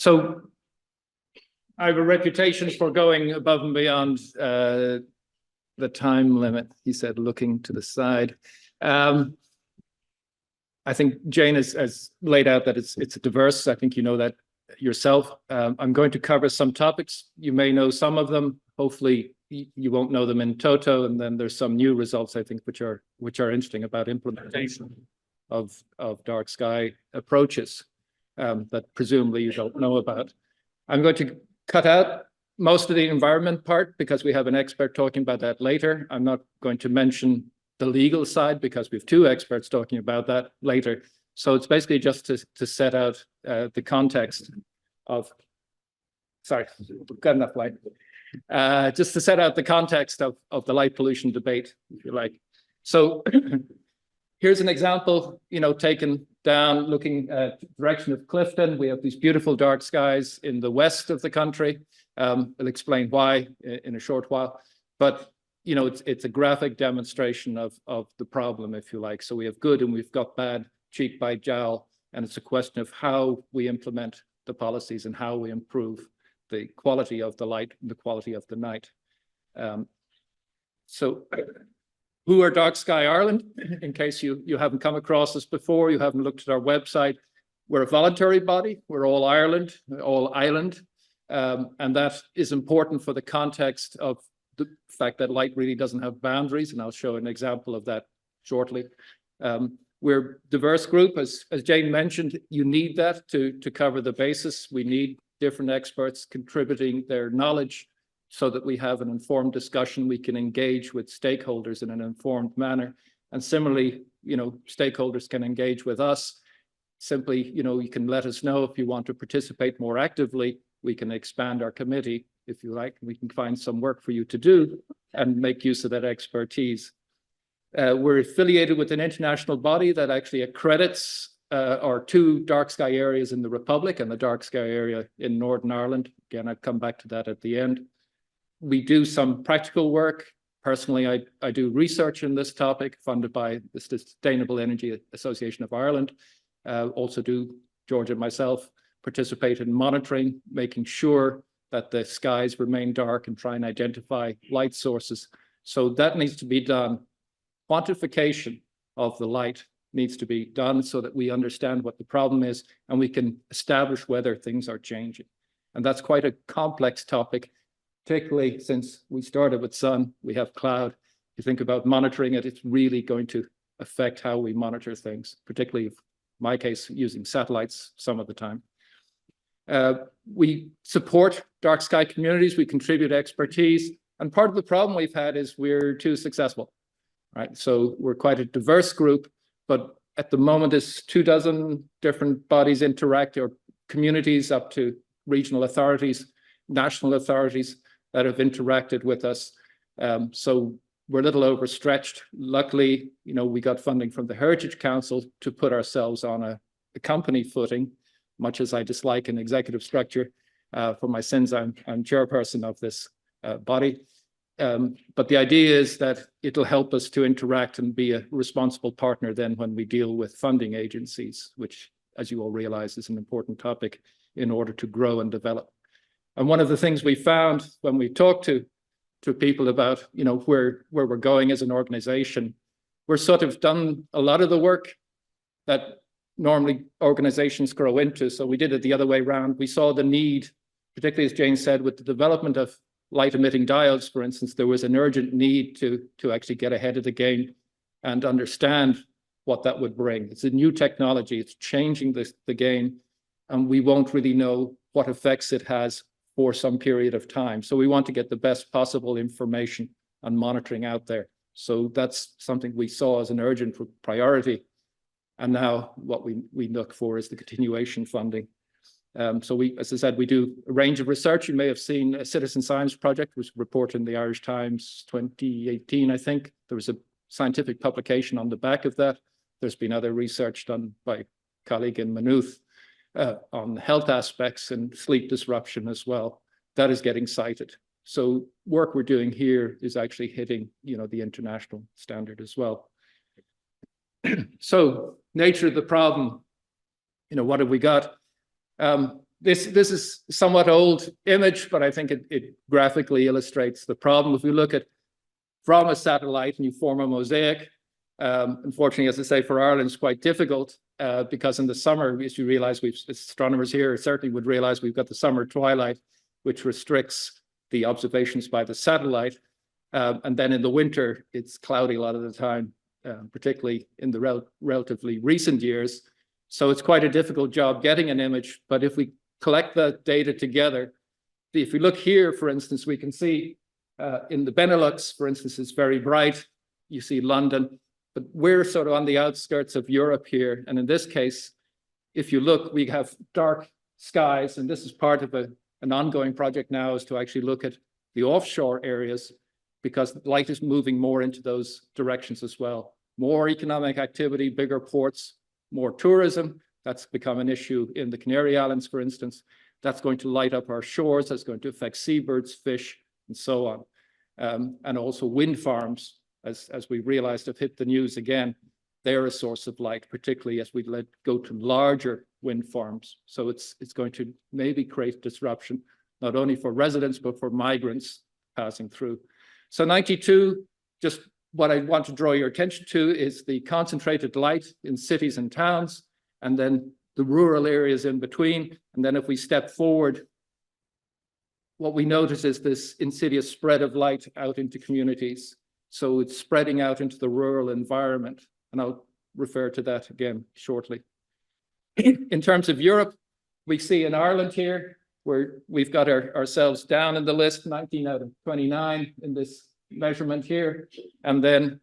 So I have a reputation for going above and beyond the time limit, he said, looking to the side. I think Jane has laid out that it's diverse. I think you know that yourself. I'm going to cover some topics. You may know some of them. Hopefully you won't know them in toto. And then there's some new results, I think, which are interesting about implementation of dark sky approaches that presumably you don't know about. I'm going to cut out most of the environment part because we have an expert talking about that later. I'm not going to mention the legal side because we have two experts talking about that later. So it's basically just to set out the context of, sorry, we've got enough light. Just to set out the context of the light pollution debate, if you like. So here's an example, taken down looking at the direction of Clifton. We have these beautiful dark skies in the west of the country. I'll explain why in a short while. But it's a graphic demonstration of the problem, if you like. So we have good and we've got bad cheek by jowl, and it's a question of how we implement the policies and how we improve the quality of the light and the quality of the night. So who are Dark Sky Ireland? In case you haven't come across us before, you haven't looked at our website, we're a voluntary body. We're all Ireland, all island. And that is important for the context of the fact that light really doesn't have boundaries, and I'll show an example of that shortly. We're a diverse group, as Jane mentioned. You need that to cover the basis. We need different experts contributing their knowledge so that we have an informed discussion. We can engage with stakeholders in an informed manner, and similarly, stakeholders can engage with us. Simply, you can let us know if you want to participate more actively. We can expand our committee, if you like. We can find some work for you to do and make use of that expertise. We're affiliated with an international body that actually accredits our two dark sky areas in the Republic and the dark sky area in Northern Ireland. Again, I'll come back to that at the end. We do some practical work. Personally, I do research in this topic funded by the Sustainable Energy Association of Ireland. Also do, George and myself, participate in monitoring, making sure that the skies remain dark and try and identify light sources. So that needs to be done. Quantification of the light needs to be done so that we understand what the problem is and we can establish whether things are changing. And that's quite a complex topic, particularly since we started with sun, we have cloud. If you think about monitoring it, it's really going to affect how we monitor things, particularly in my case, using satellites some of the time. We support dark sky communities, we contribute expertise, and part of the problem we've had is we're too successful, right? So we're quite a diverse group, but at the moment there's 24 different bodies interact, or communities up to regional authorities, national authorities that have interacted with us. So we're a little overstretched. Luckily, we got funding from the Heritage Council to put ourselves on a company footing. Much as I dislike an executive structure, for my sins, I'm chairperson of this body. But the idea is that it'll help us to interact and be a responsible partner then when we deal with funding agencies, which, as you all realize, is an important topic in order to grow and develop. And one of the things we found when we talked to people about, where we're going as an organization, we're sort of done a lot of the work that normally organizations grow into. So we did it the other way around. We saw the need, particularly as Jane said, with the development of light emitting diodes, for instance, there was an urgent need to actually get ahead of the game and understand what that would bring. It's a new technology, it's changing the game, and we won't really know what effects it has for some period of time. So we want to get the best possible information and monitoring out there. So that's something we saw as an urgent priority. And now what we look for is the continuation funding. So we, as I said, we do a range of research. You may have seen a citizen science project, was reported in the Irish Times 2018, I think. There was a scientific publication on the back of that. There's been other research done by a colleague in Maynooth on health aspects and sleep disruption as well. That is getting cited. So work we're doing here is actually hitting, the international standard as well. So nature of the problem, what have we got? This is somewhat old image, but I think it graphically illustrates the problem. If we look at from a satellite and you form a mosaic, unfortunately, as I say, for Ireland, it's quite difficult because in the summer, as you realize, astronomers here certainly would realize we've got the summer twilight, which restricts the observations by the satellite. And then in the winter, it's cloudy a lot of the time, particularly in the relatively recent years. So it's quite a difficult job getting an image. But if we collect that data together, if we look here, for instance, we can see in the Benelux, for instance, it's very bright. You see London, but we're sort of on the outskirts of Europe here. And in this case, if you look, we have dark skies, and this is part of an ongoing project now is to actually look at the offshore areas because light is moving more into those directions as well. More economic activity, bigger ports, more tourism. That's become an issue in the Canary Islands, for instance. That's going to light up our shores. That's going to affect seabirds, fish, and so on. And also wind farms, as we realized, have hit the news again. They're a source of light, particularly as we go to larger wind farms. So it's going to maybe create disruption, not only for residents, but for migrants passing through. So 92, just what I want to draw your attention to is the concentrated light in cities and towns, and then the rural areas in between. And then if we step forward, what we notice is this insidious spread of light out into communities. So it's spreading out into the rural environment. And I'll refer to that again shortly. In terms of Europe, we see in Ireland here, where we've got ourselves down in the list, 19 out of 29 in this measurement here. And then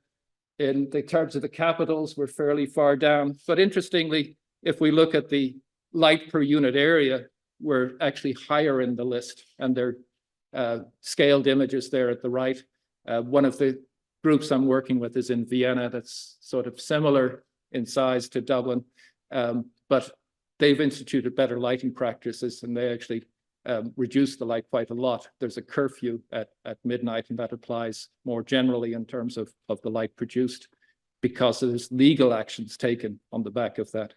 in the terms of the capitals, we're fairly far down. But interestingly, if we look at the light per unit area, we're actually higher in the list. And they're scaled images there at the right. One of the groups I'm working with is in Vienna. That's sort of similar in size to Dublin. But they've instituted better lighting practices, and they actually reduce the light quite a lot. There's a curfew at midnight, and that applies more generally in terms of the light produced because there's legal actions taken on the back of that.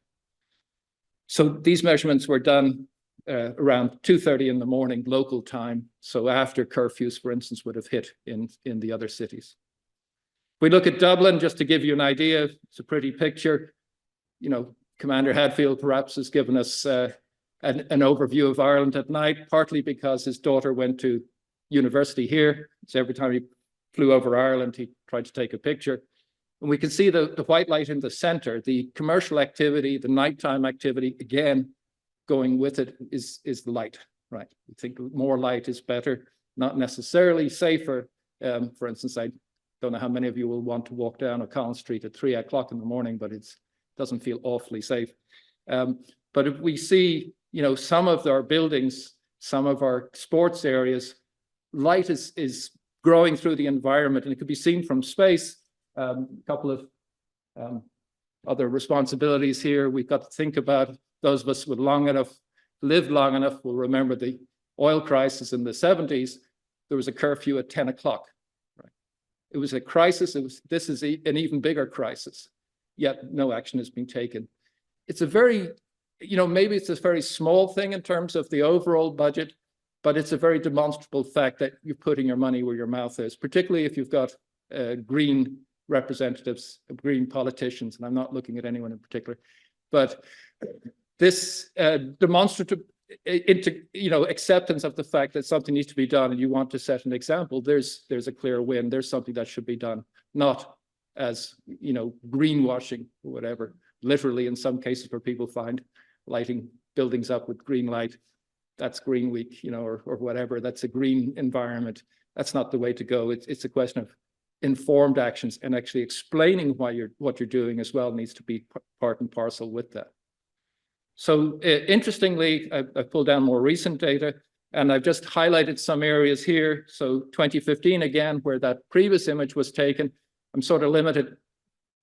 So these measurements were done around 2:30 in the morning local time. So after curfews, for instance, would have hit in the other cities. If we look at Dublin, just to give you an idea, it's a pretty picture. You know, Commander Hadfield perhaps has given us an overview of Ireland at night, partly because his daughter went to university here. So every time he flew over Ireland, he tried to take a picture. And we can see the white light in the center, the commercial activity, the nighttime activity, again, going with it is the light, right? We think more light is better, not necessarily safer. For instance, I don't know how many of you will want to walk down O'Connell Street at 3 o'clock in the morning, but it doesn't feel awfully safe. But if we see, you know, some of our buildings, some of our sports areas, light is growing through the environment, and it could be seen from space. A couple of other responsibilities here. We've got to think about those of us with lived long enough will remember the oil crisis in the 70s. There was a curfew at 10 o'clock. Right? It was a crisis. This is an even bigger crisis, yet no action has been taken. It's a very, you know, maybe it's a very small thing in terms of the overall budget, but it's a very demonstrable fact that you're putting your money where your mouth is, particularly if you've got green representatives, green politicians, and I'm not looking at anyone in particular, but this demonstrative acceptance of the fact that something needs to be done and you want to set an example, there's a clear win. There's something that should be done, not as, you know, greenwashing or whatever. Literally, in some cases where people find lighting buildings up with green light, that's Green Week, you know, or whatever. That's a green environment. That's not the way to go. It's a question of informed actions, and actually explaining what you're doing as well needs to be part and parcel with that. So interestingly, I pulled down more recent data, and I've just highlighted some areas here. So 2015, again, where that previous image was taken, I'm sort of limited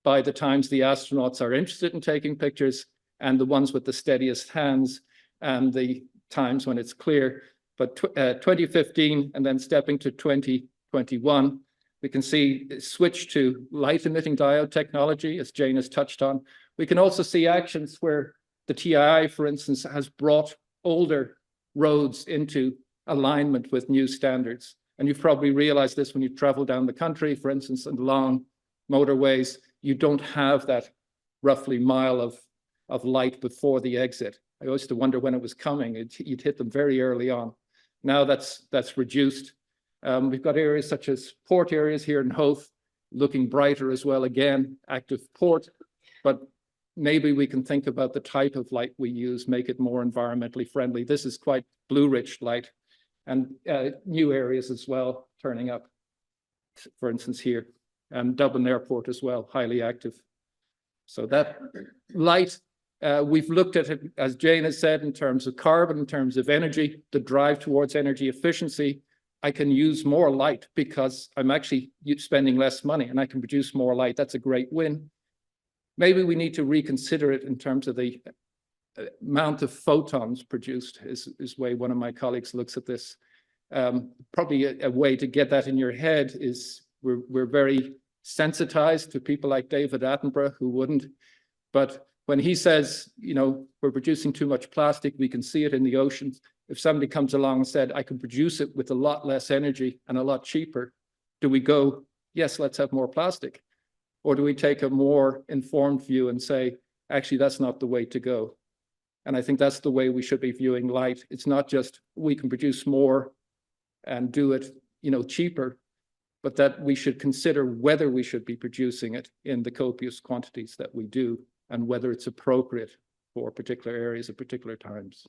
by the times the astronauts are interested in taking pictures and the ones with the steadiest hands and the times when it's clear. But 2015 and then stepping to 2021, we can see a switch to light emitting diode technology, as Jane has touched on. We can also see actions where the TII, for instance, has brought older roads into alignment with new standards. And you've probably realized this when you travel down the country, for instance, along motorways, you don't have that roughly mile of light before the exit. I used to wonder when it was coming. You'd hit them very early on. Now that's reduced. We've got areas such as port areas here in Hove, looking brighter as well, again, active port, but maybe we can think about the type of light we use, make it more environmentally friendly. This is quite blue-rich light, and new areas as well turning up, for instance here, and Dublin Airport as well, highly active. So that light, we've looked at it, as Jane has said, in terms of carbon, in terms of energy, the drive towards energy efficiency. I can use more light because I'm actually spending less money and I can produce more light. That's a great win. Maybe we need to reconsider it in terms of the amount of photons produced is way one of my colleagues looks at this. Probably a way to get that in your head is we're very sensitized to people like David Attenborough who wouldn't, but when he says, you know, we're producing too much plastic, we can see it in the oceans. If somebody comes along and said, I can produce it with a lot less energy and a lot cheaper, do we go, yes, let's have more plastic? Or do we take a more informed view and say, actually, that's not the way to go? And I think that's the way we should be viewing light. It's not just we can produce more and do it, you know, cheaper, but that we should consider whether we should be producing it in the copious quantities that we do and whether it's appropriate for particular areas at particular times.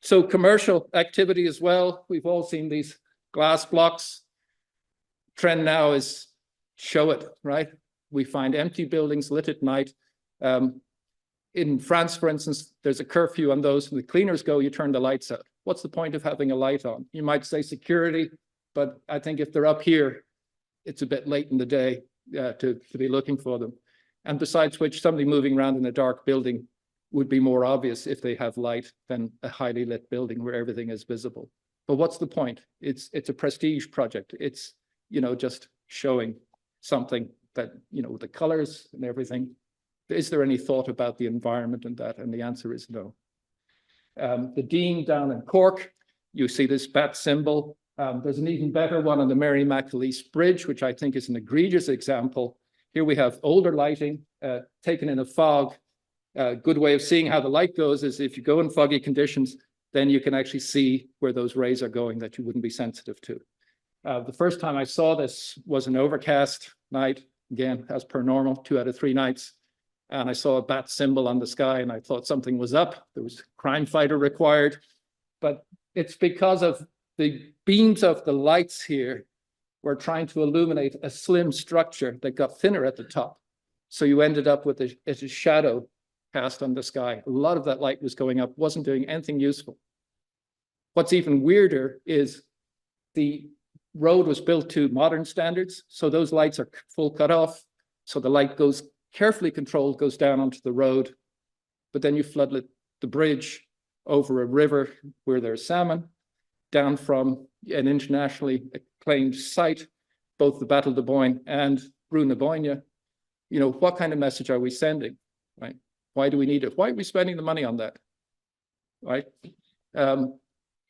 So commercial activity as well. We've all seen these glass blocks. Trend now is show it, right? We find empty buildings lit at night. In France, for instance, there's a curfew on those. When the cleaners go, you turn the lights out. What's the point of having a light on? You might say security, but I think if they're up here, it's a bit late in the day to be looking for them. And besides which, somebody moving around in a dark building would be more obvious if they have light than a highly lit building where everything is visible. But what's the point? It's a prestige project. It's, you know, just showing something that, you know, the colors and everything. Is there any thought about the environment and that? And the answer is no. The Dean down in Cork, you see this bat symbol. There's an even better one on the Mary McAleese Bridge, which I think is an egregious example. Here we have older lighting taken in a fog. A good way of seeing how the light goes is if you go in foggy conditions, then you can actually see where those rays are going that you wouldn't be sensitive to. The first time I saw this was an overcast night, again, as per normal, 2 out of 3 nights. And I saw a bat symbol on the sky and I thought something was up. There was a crime fighter required, but it's because of the beams of the lights here were trying to illuminate a slim structure that got thinner at the top. So you ended up with a shadow cast on the sky. A lot of that light was going up, wasn't doing anything useful. What's even weirder is the road was built to modern standards. So those lights are full cut off. So the light goes carefully controlled, goes down onto the road, but then you floodlit the bridge over a river where there's salmon, down from an internationally acclaimed site, both the Battle de Boyne and Brú na Bóinne. You know, what kind of message are we sending, right? Why do we need it? Why are we spending the money on that, right?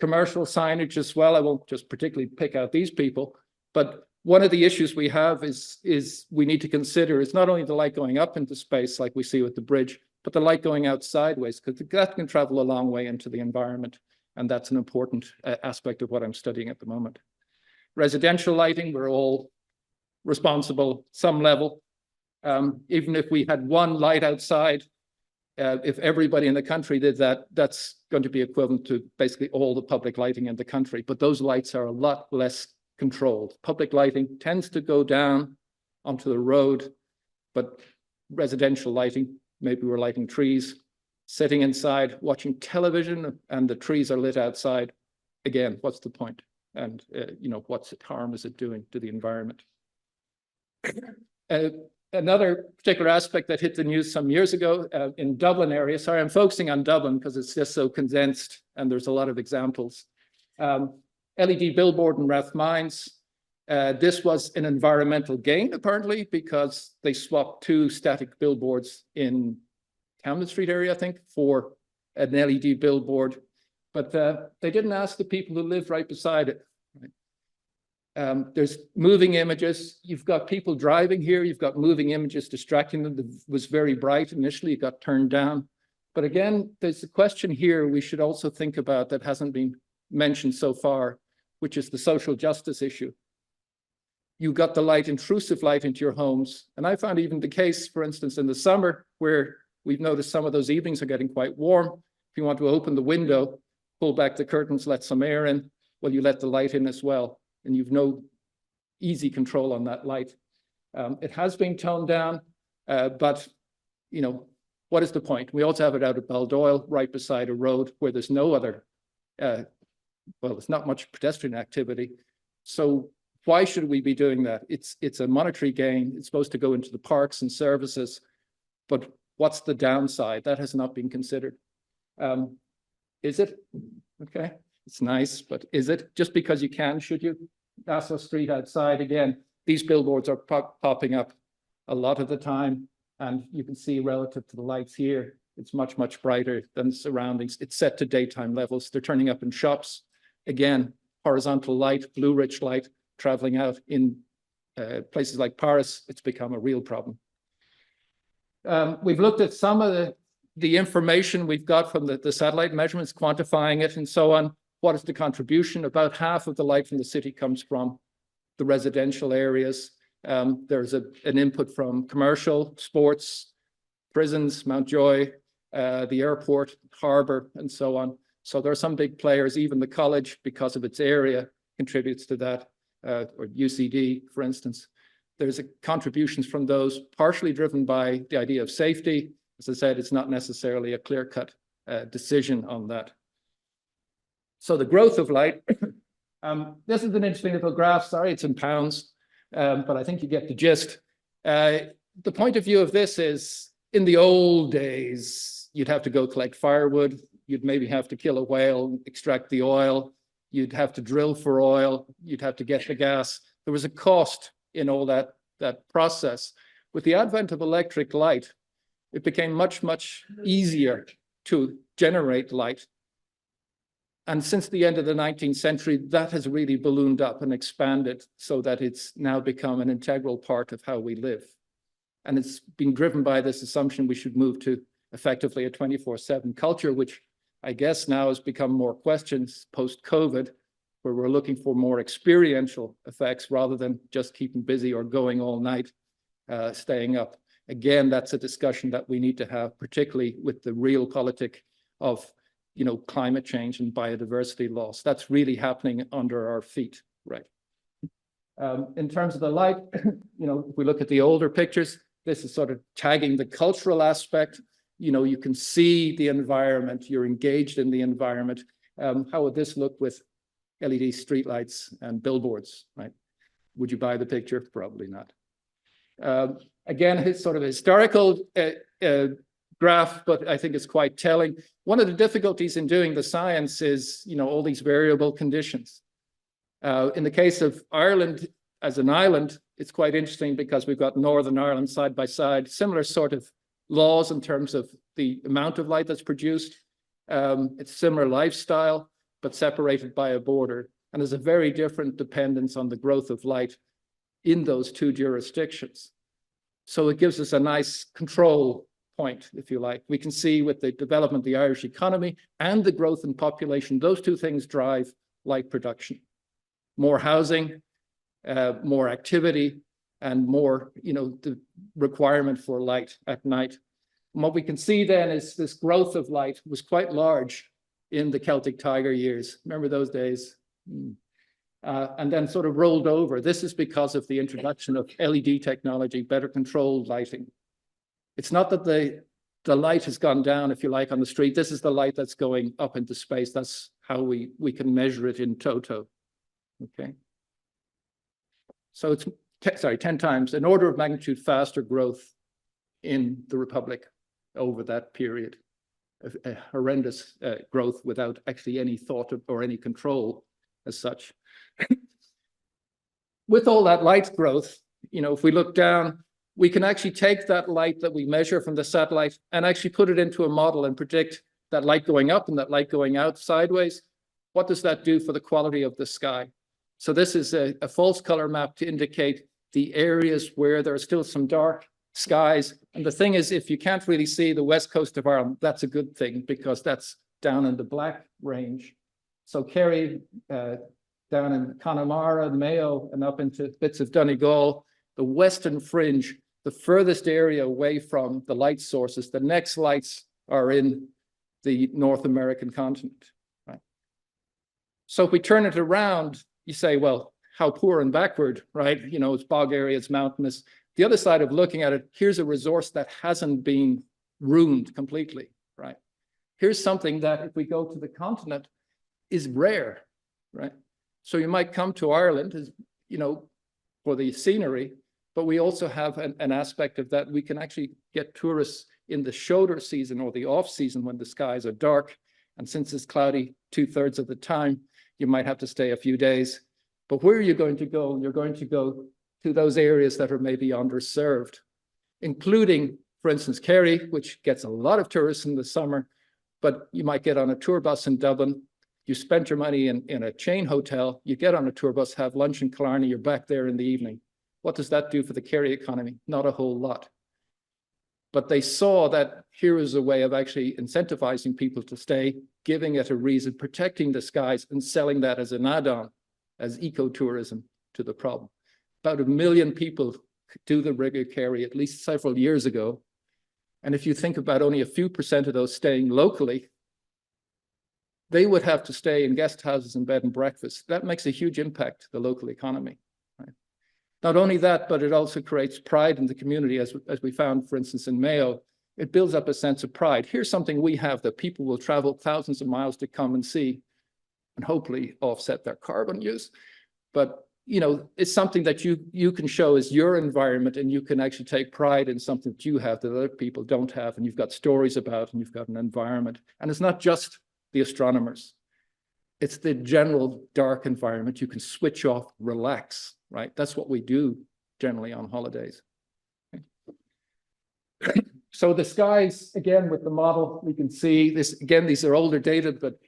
Commercial signage as well. I won't just particularly pick out these people, but one of the issues we have is we need to consider is not only the light going up into space like we see with the bridge, but the light going out sideways, because that can travel a long way into the environment. And that's an important aspect of what I'm studying at the moment. Residential lighting, we're all responsible some level. Even if we had one light outside, if everybody in the country did that, that's going to be equivalent to basically all the public lighting in the country. But those lights are a lot less controlled. Public lighting tends to go down onto the road, but residential lighting, maybe we're lighting trees, sitting inside, watching television, and the trees are lit outside. Again, what's the point? And, you know, what harm is it doing to the environment? Another particular aspect that hit the news some years ago in Dublin area, sorry, I'm focusing on Dublin because it's just so condensed and there's a lot of examples. LED billboard in Rathmines. This was an environmental gain, apparently, because they swapped 2 static billboards in Camden Street area, I think, for an LED billboard, but they didn't ask the people who live right beside it. Right? There's moving images. You've got people driving here. You've got moving images distracting them. It was very bright initially. It got turned down. But again, there's a question here we should also think about that hasn't been mentioned so far, which is the social justice issue. You got the light, intrusive light into your homes. And I found even the case, for instance, in the summer, where we've noticed some of those evenings are getting quite warm. If you want to open the window, pull back the curtains, let some air in, well, you let the light in as well. And you've no easy control on that light. It has been toned down, but, you know, what is the point? We also have it out at Baldoyle, right beside a road where there's no other, well, there's not much pedestrian activity. So why should we be doing that? It's a monetary gain. It's supposed to go into the parks and services, but what's the downside? That has not been considered. Is it? Okay, it's nice, but is it? Just because you can, should you? Nassau Street outside, again, these billboards are popping up a lot of the time, and you can see relative to the lights here, it's much, much brighter than the surroundings. It's set to daytime levels. They're turning up in shops. Again, horizontal light, blue-rich light, traveling out in places like Paris, it's become a real problem. We've looked at some of the information we've got from the satellite measurements, quantifying it and so on. What is the contribution? About half of the light from the city comes from the residential areas. There's an input from commercial, sports, prisons, Mountjoy, the airport, harbour, and so on. So there are some big players. Even the college, because of its area, contributes to that, or UCD, for instance. There's contributions from those, partially driven by the idea of safety. As I said, it's not necessarily a clear-cut decision on that. So the growth of light, this is an interesting little graph. Sorry, it's in pounds, but I think you get the gist. The point of view of this is, in the old days, you'd have to go collect firewood. You'd maybe have to kill a whale, extract the oil. You'd have to drill for oil. You'd have to get the gas. There was a cost in all that process. With the advent of electric light, it became much, much easier to generate light. And since the end of the 19th century, that has really ballooned up and expanded so that it's now become an integral part of how we live. And it's been driven by this assumption we should move to effectively a 24/7 culture, which I guess now has become more questions post-COVID, where we're looking for more experiential effects rather than just keeping busy or going all night, staying up. Again, that's a discussion that we need to have, particularly with the real politic of, you know, climate change and biodiversity loss. That's really happening under our feet, right? In terms of the light, you know, if we look at the older pictures, this is sort of tagging the cultural aspect. You know, you can see the environment, you're engaged in the environment. How would this look with LED streetlights and billboards, right? Would you buy the picture? Probably not. Again, it's sort of a historical graph, but I think it's quite telling. One of the difficulties in doing the science is, you know, all these variable conditions. In the case of Ireland as an island, it's quite interesting because we've got Northern Ireland side by side, similar sort of laws in terms of the amount of light that's produced. It's similar lifestyle, but separated by a border. And there's a very different dependence on the growth of light in those two jurisdictions. So it gives us a nice control point, if you like. We can see with the development of the Irish economy and the growth in population, those two things drive light production. More housing, more activity, and more, you know, the requirement for light at night. And what we can see then is this growth of light was quite large in the Celtic Tiger years. Remember those days? And then sort of rolled over. This is because of the introduction of LED technology, better controlled lighting. It's not that the light has gone down, if you like, on the street. This is the light that's going up into space. That's how we can measure it in toto. Okay. So it's, 10 times, an order of magnitude faster growth in the Republic over that period. A horrendous growth without actually any thought of, or any control as such. With all that light growth, you know, if we look down, we can actually take that light that we measure from the satellite and actually put it into a model and predict that light going up and that light going out sideways, what does that do for the quality of the sky? So this is a false color map to indicate the areas where there are still some dark skies. And the thing is, if you can't really see the west coast of Ireland, that's a good thing because that's down in the black range. So Kerry, down in Connemara, Mayo, and up into bits of Donegal, the western fringe, the furthest area away from the light sources, the next lights are in the North American continent. Right? So if we turn it around, you say, well, how poor and backward, right? You know, it's bog area, it's mountainous. The other side of looking at it, here's a resource that hasn't been ruined completely, right? Here's something that if we go to the continent is rare, right? So you might come to Ireland, as you know, for the scenery, but we also have an aspect of that. We can actually get tourists in the shoulder season or the off season when the skies are dark. And since it's cloudy 2/3 of the time, you might have to stay a few days. But where are you going to go? You're going to go to those areas that are maybe underserved, including, for instance, Kerry, which gets a lot of tourists in the summer, but you might get on a tour bus in Dublin. You spent your money in a chain hotel, you get on a tour bus, have lunch in Killarney, you're back there in the evening. What does that do for the Kerry economy? Not a whole lot. But they saw that here is a way of actually incentivizing people to stay, giving it a reason, protecting the skies, and selling that as an add-on, as ecotourism to the problem. About 1 million people do the rigger Kerry at least several years ago. And if you think about only a few percent of those staying locally, they would have to stay in guest houses and bed and breakfast. That makes a huge impact to the local economy. Right? Not only that, but it also creates pride in the community, as we found, for instance, in Mayo. It builds up a sense of pride. Here's something we have that people will travel thousands of miles to come and see, and hopefully offset their carbon use. But you know, it's something that you can show as your environment, and you can actually take pride in something that you have that other people don't have, and you've got stories about, and you've got an environment. And it's not just the astronomers. It's the general dark environment. You can switch off, relax, right? That's what we do generally on holidays. So the skies, again, with the model, we can see this, again, these are older data, but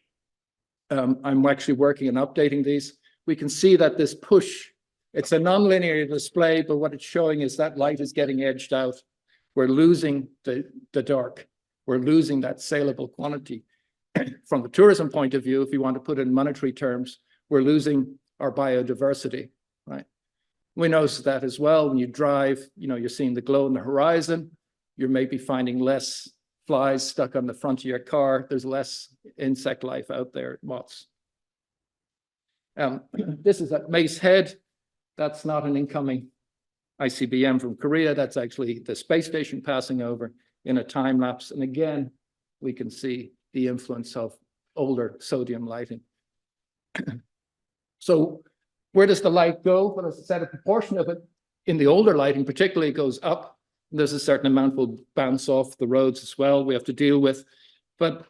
I'm actually working on updating these. We can see that this push, it's a nonlinear display, but what it's showing is that light is getting edged out. We're losing the dark. We're losing that saleable quantity. From the tourism point of view, if you want to put it in monetary terms, we're losing our biodiversity, right? We notice that as well when you drive, you know, you're seeing the glow in the horizon. You're maybe finding less flies stuck on the front of your car. There's less insect life out there at Watts. This is at Mace Head. That's not an incoming ICBM from Korea. That's actually the space station passing over in a time lapse. And again, we can see the influence of older sodium lighting. So where does the light go? Well, as I said, a proportion of it in the older lighting particularly goes up. There's a certain amount will bounce off the roads as well we have to deal with. But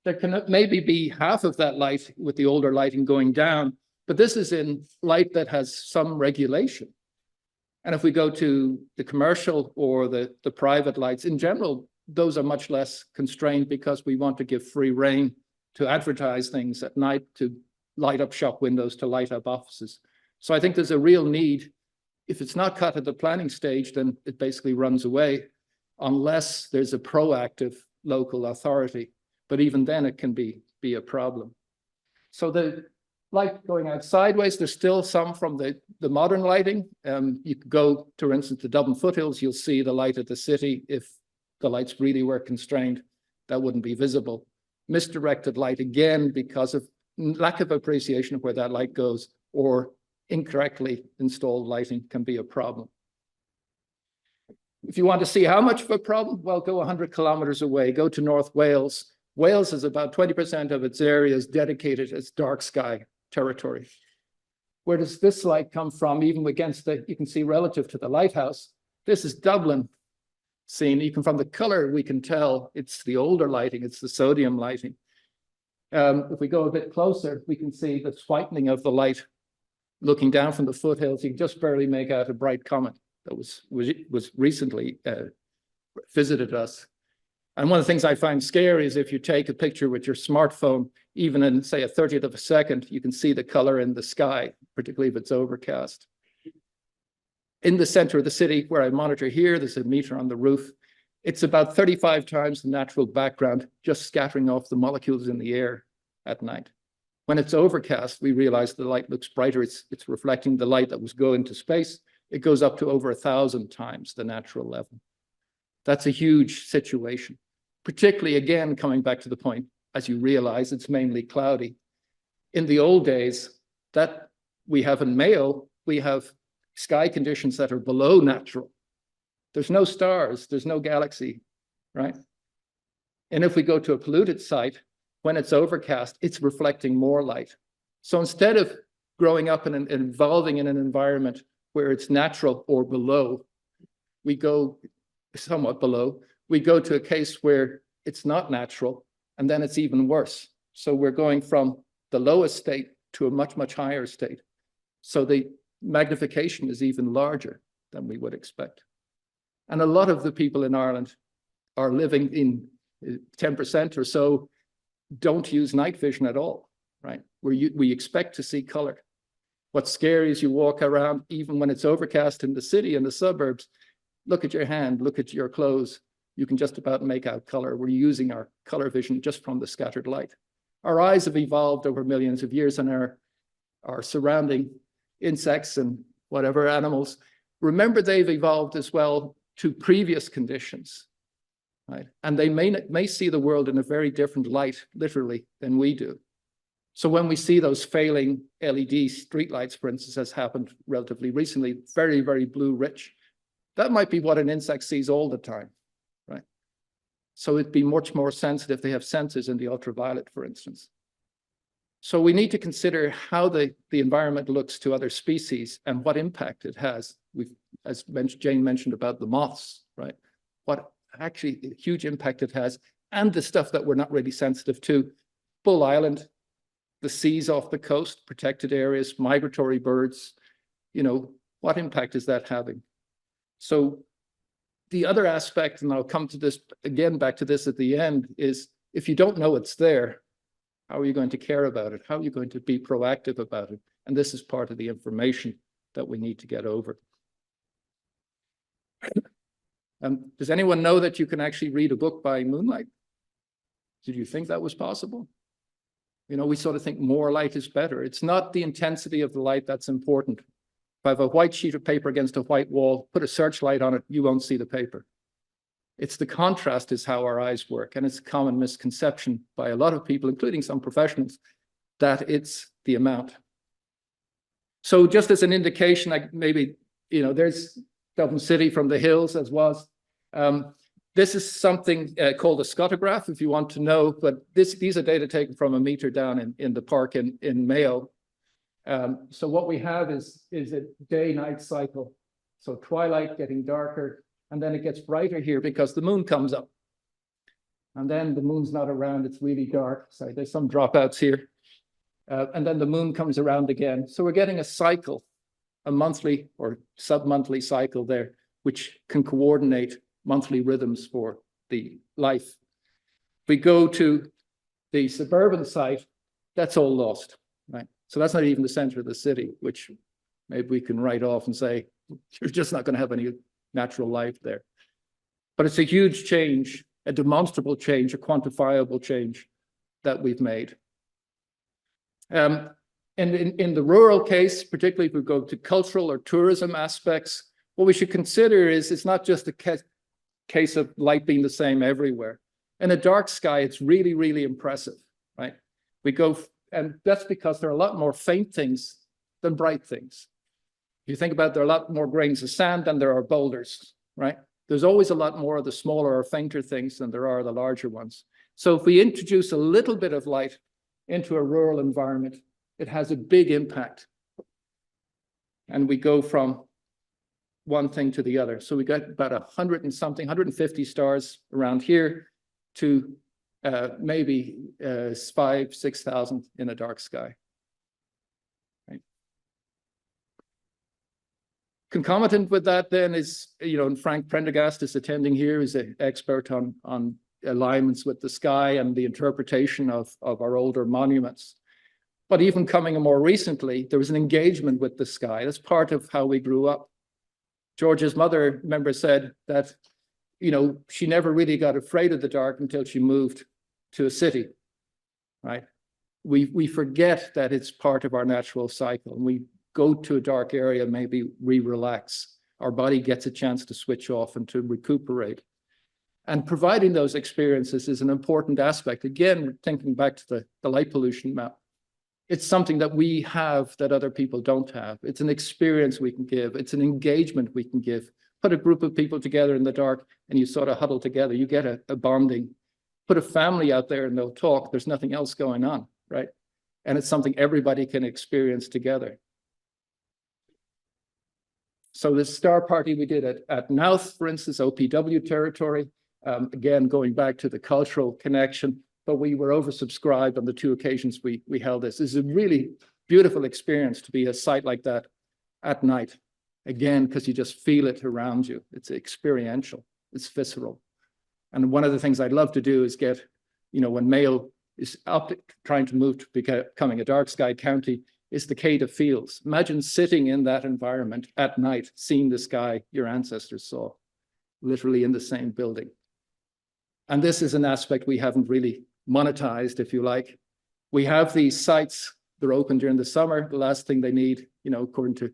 there can maybe be half of that light with the older lighting going down. But this is in light that has some regulation. And if we go to the commercial or the private lights in general, those are much less constrained because we want to give free rein to advertise things at night, to light up shop windows, to light up offices. So I think there's a real need. If it's not cut at the planning stage, then it basically runs away unless there's a proactive local authority. But even then it can be a problem. So the light going out sideways, there's still some from the modern lighting. You could go, for instance, to Dublin foothills, you'll see the light of the city. If the lights really were constrained, that wouldn't be visible. Misdirected light, again, because of lack of appreciation of where that light goes, or incorrectly installed lighting can be a problem. If you want to see how much of a problem, well, go 100 kilometers away, go to North Wales. Wales is about 20% of its area is dedicated as dark sky territory. Where does this light come from? Even against you can see relative to the lighthouse, this is Dublin scene. Even from the color, we can tell it's the older lighting, it's the sodium lighting. If we go a bit closer, we can see the whitening of the light looking down from the foothills. You can just barely make out a bright comet that was recently visited us. And one of the things I find scary is if you take a picture with your smartphone, even in, say, a 30th of a second, you can see the color in the sky, particularly if it's overcast. In the center of the city where I monitor here, there's a meter on the roof. It's about 35 times the natural background, just scattering off the molecules in the air at night. When it's overcast, we realize the light looks brighter. It's reflecting the light that was going to space. It goes up to over 1,000 times the natural level. That's a huge situation, particularly, again, coming back to the point, as you realize, it's mainly cloudy. In the old days, that we have in Mayo, we have sky conditions that are below natural. There's no stars, there's no galaxy, right? And if we go to a polluted site, when it's overcast, it's reflecting more light. So instead of growing up and evolving in an environment where it's natural or below, we go somewhat below, we go to a case where it's not natural, and then it's even worse. So we're going from the lowest state to a much, much higher state. So the magnification is even larger than we would expect. And a lot of the people in Ireland are living in 10% or so don't use night vision at all, right? We expect to see color. What's scary is you walk around, even when it's overcast in the city and the suburbs, look at your hand, look at your clothes. You can just about make out color. We're using our color vision just from the scattered light. Our eyes have evolved over millions of years, and our surrounding insects and whatever animals, remember they've evolved as well to previous conditions, right? And they may see the world in a very different light, literally, than we do. So when we see those failing LED streetlights, for instance, has happened relatively recently, very, very blue rich, that might be what an insect sees all the time, right? So it'd be much more sensitive. They have sensors in the ultraviolet, for instance. So we need to consider how the environment looks to other species and what impact it has. As Jane mentioned about the moths, right? What actually huge impact it has, and the stuff that we're not really sensitive to. Bull Island, the seas off the coast, protected areas, migratory birds, what impact is that having? So the other aspect, and I'll come to this again, back to this at the end, is if you don't know it's there, how are you going to care about it? How are you going to be proactive about it? And this is part of the information that we need to get over. Does anyone know that you can actually read a book by moonlight? Did you think that was possible? We sort of think more light is better. It's not the intensity of the light that's important. If I have a white sheet of paper against a white wall, put a searchlight on it, you won't see the paper. It's the contrast is how our eyes work. And it's a common misconception by a lot of people, including some professionals, that it's the amount. So just as an indication, there's Dublin City from the hills as was. This is something called a scotograph, if you want to know, but these are data taken from a meter down in the park in Mayo. So what we have is a day-night cycle. So twilight getting darker, and then it gets brighter here because the moon comes up. And then the moon's not around, it's really dark. Sorry, there's some dropouts here. And then the moon comes around again. So we're getting a cycle, a monthly or sub-monthly cycle there, which can coordinate monthly rhythms for the life. If we go to the suburban site, that's all lost, right? So that's not even the center of the city, which maybe we can write off and say, you're just not going to have any natural life there. But it's a huge change, a demonstrable change, a quantifiable change that we've made. And in the rural case, particularly if we go to cultural or tourism aspects, what we should consider is it's not just a case of light being the same everywhere. In a dark sky, it's really, really impressive, right? And that's because there are a lot more faint things than bright things. If you think about it, there are a lot more grains of sand than there are boulders, right? There's always a lot more of the smaller or fainter things than there are the larger ones. So if we introduce a little bit of light into a rural environment, it has a big impact. And we go from one thing to the other. So we got about 150 stars around here to maybe 5,000, 6,000 in a dark sky. Right. Concomitant with that then is, and Frank Prendergast is attending here, is an expert on alignments with the sky and the interpretation of our older monuments. But even coming more recently, there was an engagement with the sky. That's part of how we grew up. George's mother, remember, said that, you know, she never really got afraid of the dark until she moved to a city, right? We forget that it's part of our natural cycle. And we go to a dark area, maybe we relax. Our body gets a chance to switch off and to recuperate. And providing those experiences is an important aspect. Again, thinking back to the light pollution map. It's something that we have that other people don't have. It's an experience we can give. It's an engagement we can give. Put a group of people together in the dark and you sort of huddle together. You get a bonding. Put a family out there and they'll talk. There's nothing else going on, right? And it's something everybody can experience together. So this star party we did at Nouth, for instance, OPW territory, again, going back to the cultural connection, but we were oversubscribed on the 2 occasions we held this. This is a really beautiful experience to be a site like that at night. Again, because you just feel it around you. It's experiential, it's visceral. And one of the things I'd love to do is get, you know, when Mayo is up trying to move to becoming a dark sky county, is the Qualitative fields. Imagine sitting in that environment at night, seeing the sky your ancestors saw, literally in the same building. And this is an aspect we haven't really monetized, if you like. We have these sites, they're open during the summer. The last thing they need, you know, according to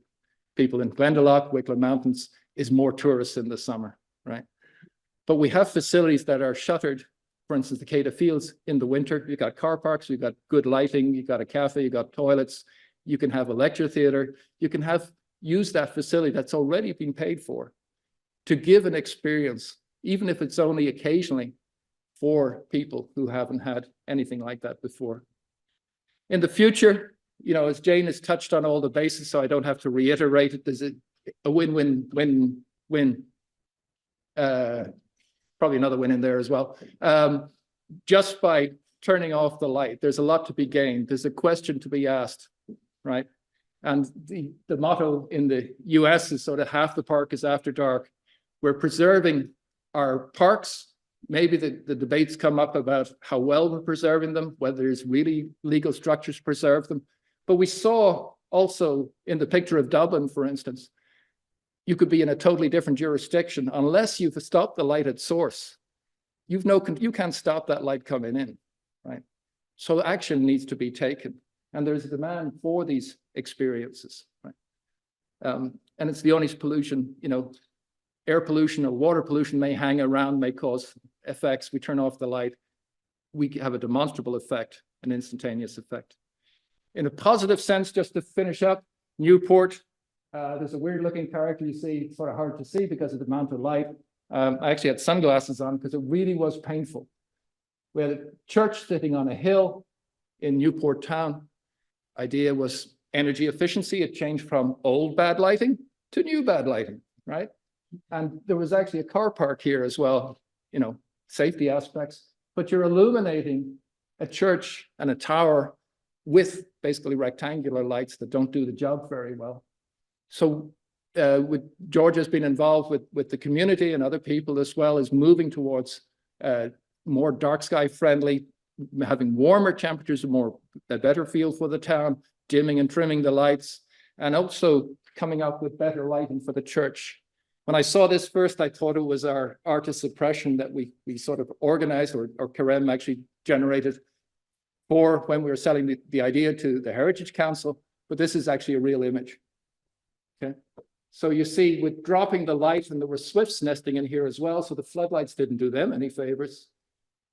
people in Glendalough, Wicklow Mountains, is more tourists in the summer, right? But we have facilities that are shuttered. For instance, the Qualitative fields in the winter, you've got car parks, you've got good lighting, you've got a cafe, you've got toilets, you can have a lecture theater, you can use that facility that's already been paid for to give an experience, even if it's only occasionally, for people who haven't had anything like that before. In the future, you know, as Jane has touched on all the bases, so I don't have to reiterate it, there's a win-win-win-win. Probably another win in there as well. Just by turning off the light, there's a lot to be gained. There's a question to be asked, right? And the motto in the US is sort of half the park is after dark. We're preserving our parks. Maybe the debates come up about how well we're preserving them, whether there's really legal structures to preserve them. But we saw also in the picture of Dublin, for instance, you could be in a totally different jurisdiction unless you've stopped the light at source. You can't stop that light coming in, right? So action needs to be taken. And there's a demand for these experiences, right? And it's the only pollution, you know, air pollution or water pollution may hang around, may cause effects. We turn off the light, we have a demonstrable effect, an instantaneous effect. In a positive sense, just to finish up, Newport, there's a weird looking character you see, it's sort of hard to see because of the amount of light. I actually had sunglasses on because it really was painful. We had a church sitting on a hill in Newport town. Idea was energy efficiency. It changed from old bad lighting to new bad lighting, right? And there was actually a car park here as well, you know, safety aspects, but you're illuminating a church and a tower with basically rectangular lights that don't do the job very well. So George has been involved with the community and other people as well, is moving towards more dark sky friendly, having warmer temperatures, a better feel for the town, dimming and trimming the lights, and also coming up with better lighting for the church. When I saw this first, I thought it was our artist suppression that we sort of organized, or Karem actually generated for when we were selling the idea to the Heritage Council, but this is actually a real image. Okay, so you see with dropping the light, and there were swifts nesting in here as well, so the floodlights didn't do them any favors,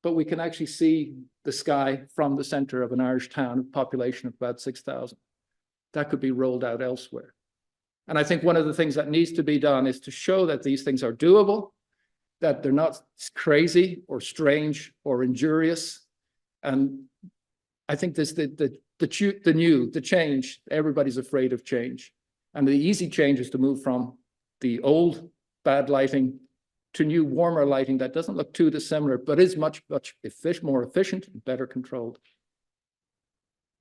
but we can actually see the sky from the center of an Irish town, a population of about 6,000. That could be rolled out elsewhere. And I think one of the things that needs to be done is to show that these things are doable, that they're not crazy or strange or injurious. And I think this the change, everybody's afraid of change. And the easy change is to move from the old bad lighting to new warmer lighting that doesn't look too dissimilar, but is much more efficient and better controlled.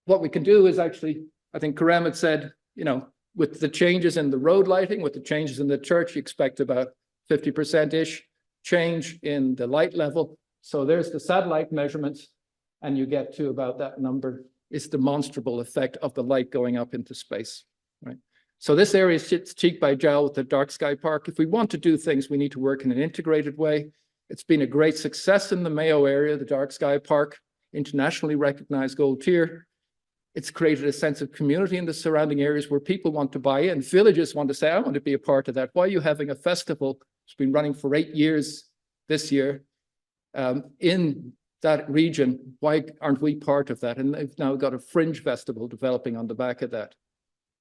What we can do is actually, I think Karem had said, you know, with the changes in the road lighting, with the changes in the church, you expect about 50%-ish change in the light level. So there's the satellite measurements, and you get to about that number. It's demonstrable effect of the light going up into space, right? So this area sits cheek by jowl with the Dark Sky Park. If we want to do things, we need to work in an integrated way. It's been a great success in the Mayo area, the Dark Sky Park, internationally recognized gold tier. It's created a sense of community in the surrounding areas where people want to buy in. Villages want to say, I want to be a part of that. Why are you having a festival? It's been running for 8 years this year in that region. Why aren't we part of that? And they've now got a fringe festival developing on the back of that.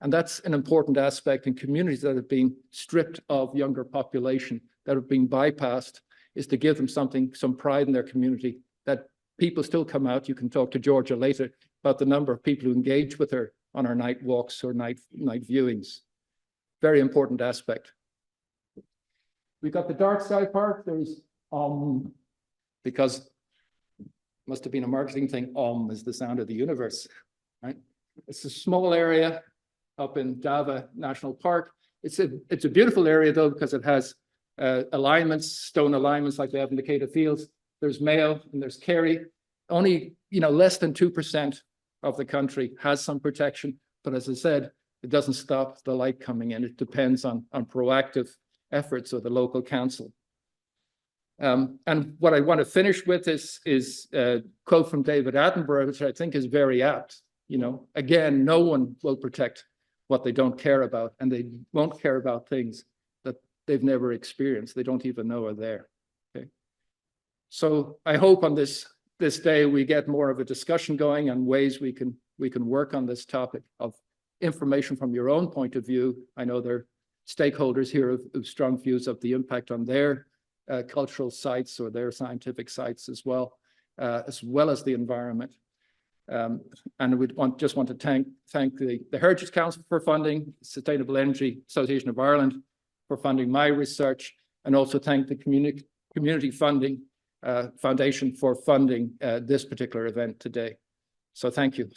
And that's an important aspect in communities that have been stripped of younger population, that have been bypassed, is to give them something, some pride in their community, that people still come out. You can talk to Georgia later about the number of people who engage with her on our night walks or night viewings. Very important aspect. We've got the Dark Sky Park. There's because must have been a marketing thing, is the sound of the universe, right? It's a small area up in Dava National Park. It's a beautiful area though, because it has alignments, stone alignments like they have in the Decatur Fields. There's Mayo and there's Kerry. Only, less than 2% of the country has some protection. But as I said, it doesn't stop the light coming in. It depends on proactive efforts of the local council. And what I want to finish with is a quote from David Attenborough, which I think is very apt. Again, no one will protect what they don't care about, and they won't care about things that they've never experienced. They don't even know are there. Okay. So I hope on this day we get more of a discussion going on ways we can work on this topic of information from your own point of view. I know there are stakeholders here who've strong views of the impact on their cultural sites or their scientific sites as well as the environment. And we just want to thank the Heritage Council for funding, Sustainable Energy Association of Ireland for funding my research, and also thank the Community Funding Foundation for funding this particular event today. So thank you.